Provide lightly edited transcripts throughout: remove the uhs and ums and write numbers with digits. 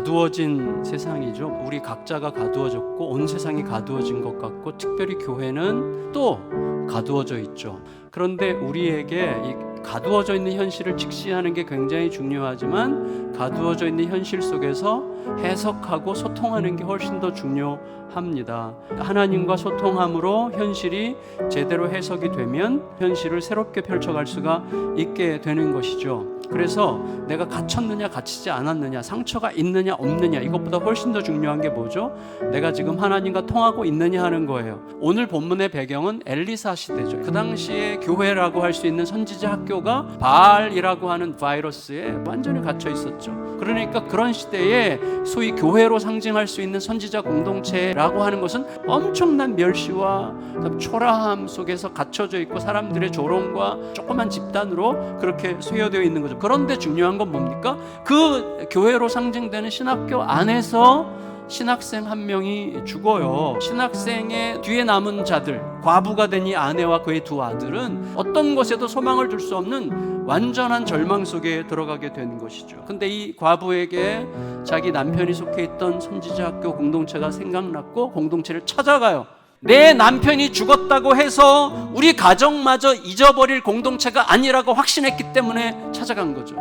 가두어진 세상이죠. 우리 각자가 가두어졌고 온 세상이 가두어진 것 같고 특별히 교회는 또 가두어져 있죠. 그런데 우리에게 이 가두어져 있는 현실을 직시하는 게 굉장히 중요하지만 가두어져 있는 현실 속에서 해석하고 소통하는 게 훨씬 더 중요합니다. 하나님과 소통함으로 현실이 제대로 해석이 되면 현실을 새롭게 펼쳐갈 수가 있게 되는 것이죠. 그래서 내가 갇혔느냐 갇히지 않았느냐, 상처가 있느냐 없느냐, 이것보다 훨씬 더 중요한 게 뭐죠? 내가 지금 하나님과 통하고 있느냐 하는 거예요. 오늘 본문의 배경은 엘리사 시대죠. 그 당시에 교회라고 할 수 있는 선지자 학교가 바알이라고 하는 바이러스에 완전히 갇혀 있었죠. 그러니까 그런 시대에 소위 교회로 상징할 수 있는 선지자 공동체라고 하는 것은 엄청난 멸시와 초라함 속에서 갇혀져 있고 사람들의 조롱과 조그만 집단으로 그렇게 소요되어 있는 거죠. 그런데 중요한 건 뭡니까? 그 교회로 상징되는 신학교 안에서 신학생 한 명이 죽어요. 신학생의 뒤에 남은 자들, 과부가 된 이 아내와 그의 두 아들은 어떤 것에도 소망을 둘 수 없는 완전한 절망 속에 들어가게 된 것이죠. 근데 이 과부에게 자기 남편이 속해 있던 선지자 학교 공동체가 생각났고 공동체를 찾아가요. 내 남편이 죽었다고 해서 우리 가정마저 잊어버릴 공동체가 아니라고 확신했기 때문에 찾아간 거죠.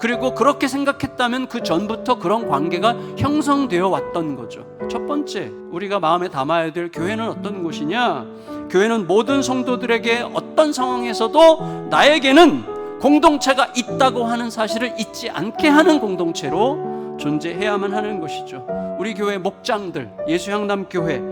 그리고 그렇게 생각했다면 그 전부터 그런 관계가 형성되어 왔던 거죠. 첫 번째, 우리가 마음에 담아야 될 교회는 어떤 곳이냐? 교회는 모든 성도들에게 어떤 상황에서도 나에게는 공동체가 있다고 하는 사실을 잊지 않게 하는 공동체로 존재해야만 하는 것이죠. 우리 교회 목장들, 예수향남교회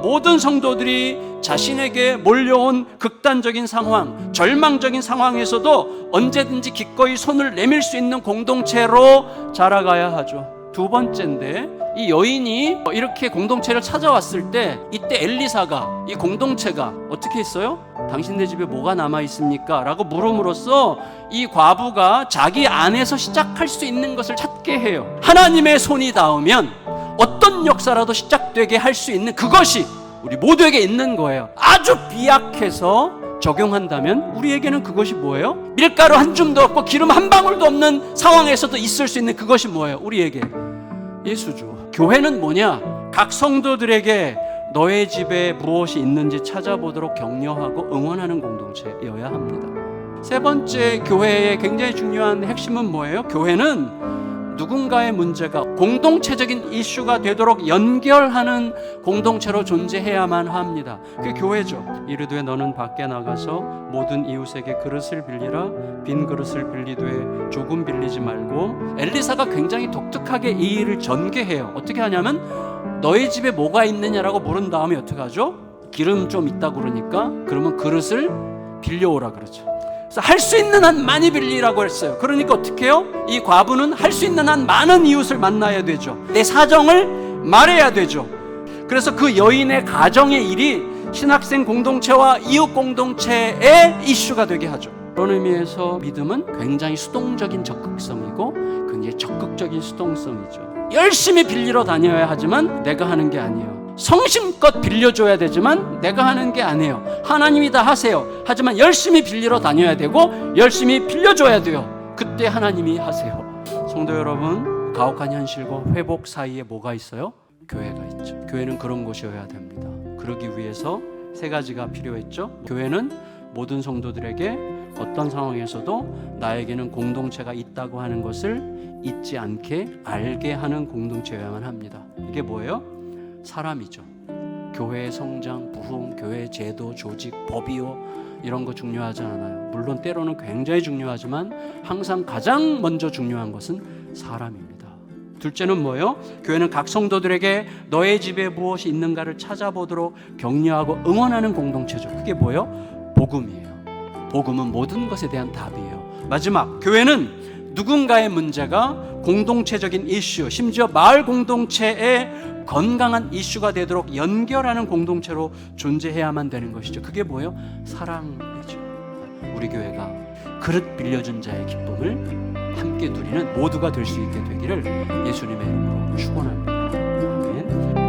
모든 성도들이 자신에게 몰려온 극단적인 상황, 절망적인 상황에서도 언제든지 기꺼이 손을 내밀 수 있는 공동체로 자라가야 하죠. 두 번째인데, 이 여인이 이렇게 공동체를 찾아왔을 때 이때 엘리사가 이 공동체가 어떻게 했어요? 당신네 집에 뭐가 남아 있습니까? 라고 물음으로써 이 과부가 자기 안에서 시작할 수 있는 것을 찾게 해요. 하나님의 손이 닿으면 어떤 역사라도 시작되게 할 수 있는 그것이 우리 모두에게 있는 거예요. 아주 비약해서 적용한다면 우리에게는 그것이 뭐예요? 밀가루 한 줌도 없고 기름 한 방울도 없는 상황에서도 있을 수 있는 그것이 뭐예요? 우리에게 예수죠. 교회는 뭐냐? 각 성도들에게 너의 집에 무엇이 있는지 찾아보도록 격려하고 응원하는 공동체여야 합니다. 세 번째, 교회의 굉장히 중요한 핵심은 뭐예요? 교회는 누군가의 문제가 공동체적인 이슈가 되도록 연결하는 공동체로 존재해야만 합니다. 그게 교회죠. 이르되 너는 밖에 나가서 모든 이웃에게 그릇을 빌리라. 빈 그릇을 빌리되 조금 빌리지 말고. 엘리사가 굉장히 독특하게 이 일을 전개해요. 어떻게 하냐면 너희 집에 뭐가 있느냐라고 물은 다음에 어떻게 하죠? 기름 좀 있다고 그러니까 그러면 그릇을 빌려오라 그러죠. 할 수 있는 한 많이 빌리라고 했어요. 그러니까 어떻게 해요? 이 과부는 할 수 있는 한 많은 이웃을 만나야 되죠. 내 사정을 말해야 되죠. 그래서 그 여인의 가정의 일이 신학생 공동체와 이웃 공동체의 이슈가 되게 하죠. 그런 의미에서 믿음은 굉장히 수동적인 적극성이고 굉장히 적극적인 수동성이죠. 열심히 빌리러 다녀야 하지만 내가 하는 게 아니에요. 성심껏 빌려줘야 되지만 내가 하는 게 아니에요. 하나님이 다 하세요. 하지만 열심히 빌리러 다녀야 되고 열심히 빌려줘야 돼요. 그때 하나님이 하세요. 성도 여러분, 가혹한 현실과 회복 사이에 뭐가 있어요? 교회가 있죠. 교회는 그런 곳이어야 됩니다. 그러기 위해서 세 가지가 필요했죠. 교회는 모든 성도들에게 어떤 상황에서도 나에게는 공동체가 있다고 하는 것을 잊지 않게 알게 하는 공동체여야만 합니다. 이게 뭐예요? 사람이죠. 교회의 성장, 부흥, 교회의 제도, 조직, 법이요, 이런 거 중요하지 않아요. 물론 때로는 굉장히 중요하지만 항상 가장 먼저 중요한 것은 사람입니다. 둘째는 뭐예요? 교회는 각 성도들에게 너의 집에 무엇이 있는가를 찾아보도록 격려하고 응원하는 공동체죠. 그게 뭐예요? 복음이에요. 복음은 모든 것에 대한 답이에요. 마지막, 교회는 누군가의 문제가 공동체적인 이슈, 심지어 마을 공동체의 건강한 이슈가 되도록 연결하는 공동체로 존재해야만 되는 것이죠. 그게 뭐예요? 사랑이죠. 우리 교회가 그릇 빌려준 자의 기쁨을 함께 누리는 모두가 될 수 있게 되기를 예수님의 이름으로 축원합니다. 아멘.